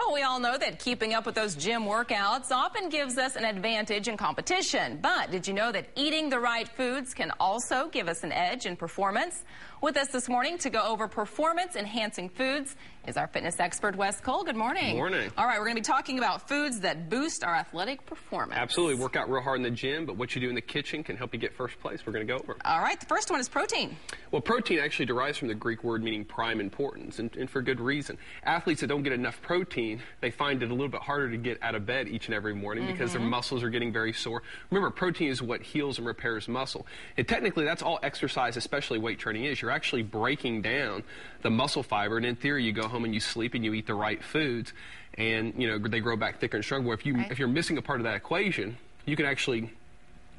Well, we all know that keeping up with those gym workouts often gives us an advantage in competition. But did you know that eating the right foods can also give us an edge in performance? With us this morning to go over performance-enhancing foods is our fitness expert, Wes Cole. Good morning. Good morning. All right, we're going to be talking about foods that boost our athletic performance. Absolutely. Work out real hard in the gym, but what you do in the kitchen can help you get first place. We're going to go over. All right, the first one is protein. Well, protein actually derives from the Greek word meaning prime importance, and for good reason. Athletes that don't get enough protein, they find it a little bit harder to get out of bed each and every morning because their muscles are getting very sore. Remember, protein is what heals and repairs muscle. And technically, that's all exercise, especially weight training, is. You're actually breaking down the muscle fiber, and in theory, you go home and you sleep and you eat the right foods, and they grow back thicker and stronger. If you're missing a part of that equation, you can actually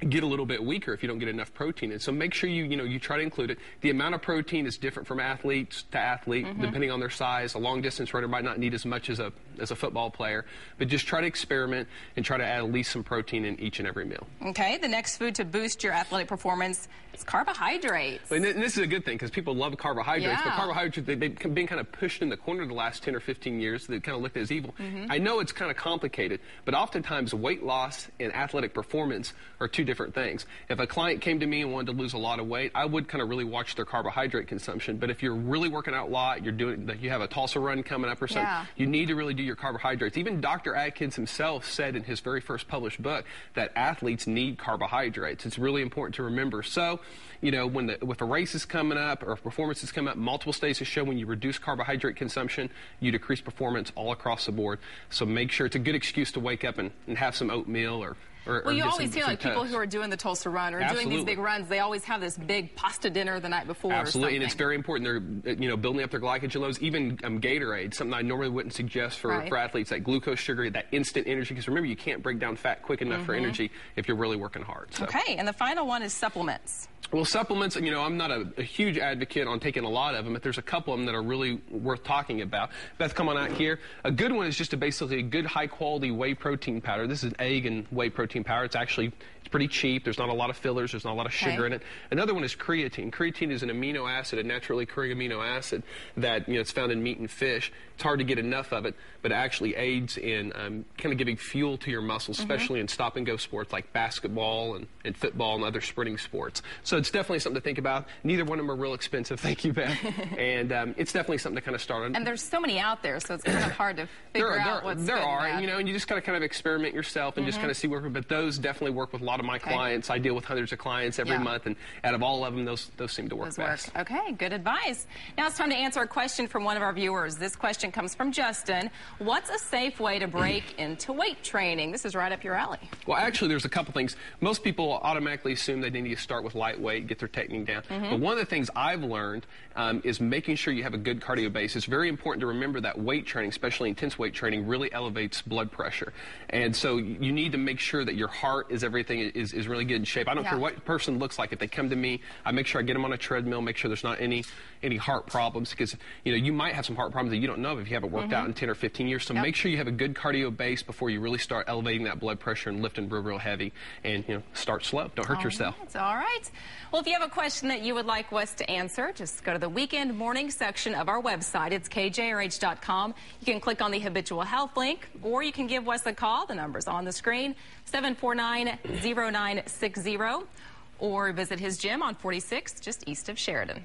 get a little bit weaker if you don't get enough protein in. So make sure you try to include it. The amount of protein is different from athlete to athlete, depending on their size. A long distance runner might not need as much as a football player, but just try to experiment and try to add at least some protein in each and every meal. Okay, the next food to boost your athletic performance is carbohydrates. And this is a good thing because people love carbohydrates, but carbohydrates, they've been kind of pushed in the corner the last 10 or 15 years. They kind of looked at as evil. I know it's kind of complicated, but oftentimes weight loss and athletic performance are two different things. If a client came to me and wanted to lose a lot of weight, I would kind of really watch their carbohydrate consumption. But if you're really working out a lot, you have a Tulsa run coming up or something, you need to really do your carbohydrates. Even Dr. Atkins himself said in his very first published book that athletes need carbohydrates. It's really important to remember. So, if a race is coming up or if performance is coming up, multiple studies have shown when you reduce carbohydrate consumption, you decrease performance all across the board. So make sure it's a good excuse to wake up and have some oatmeal or well, you always hear like people who are doing the Tulsa run or doing these big runs, they always have this big pasta dinner the night before. Absolutely, and it's very important. They're building up their glycogen loads. Even Gatorade, something I normally wouldn't suggest for athletes, like glucose sugar, that instant energy. Because remember, you can't break down fat quick enough for energy if you're really working hard. So. Okay, and the final one is supplements. Well, supplements, I'm not a huge advocate on taking a lot of them, but there's a couple of them that are really worth talking about. Beth, come on out here. A good one is just basically a good high-quality whey protein powder. This is an egg and whey protein powder. It's pretty cheap. There's not a lot of fillers. There's not a lot of sugar in it. Another one is creatine. Creatine is an amino acid, a naturally occurring amino acid that it's found in meat and fish. It's hard to get enough of it, but it actually aids in kind of giving fuel to your muscles, especially in stop-and-go sports like basketball and football and other sprinting sports. So it's definitely something to think about. Neither one of them are real expensive. Thank you, Beth. And it's definitely something to kind of start on. And there's so many out there, so it's kind of hard to figure out what's good and bad. And you just kind of experiment yourself and just kind of see where. But those definitely work with a lot of my clients. I deal with hundreds of clients every month, and out of all of them, those seem to work best. Okay, good advice. Now it's time to answer a question from one of our viewers. This question comes from Justin. What's a safe way to break into weight training? This is right up your alley. Well, actually, there's a couple things. Most people automatically assume they need to start with lightweight, get their technique down. But one of the things I've learned is making sure you have a good cardio base. It's very important to remember that weight training, especially intense weight training, really elevates blood pressure. And so you need to make sure that your heart is is really good in shape. I don't care what a person looks like. If they come to me, I make sure I get them on a treadmill, make sure there's not any heart problems, because you might have some heart problems that you don't know of if you haven't worked out in 10 or 15 years. So make sure you have a good cardio base before you really start elevating that blood pressure and lifting real heavy, and start slow. Don't hurt yourself. All right. Well, if you have a question that you would like Wes to answer, just go to the weekend morning section of our website. It's kjrh.com. You can click on the habitual health link, or you can give Wes a call. The number's on the screen, 749-0960, or visit his gym on 46, just east of Sheridan.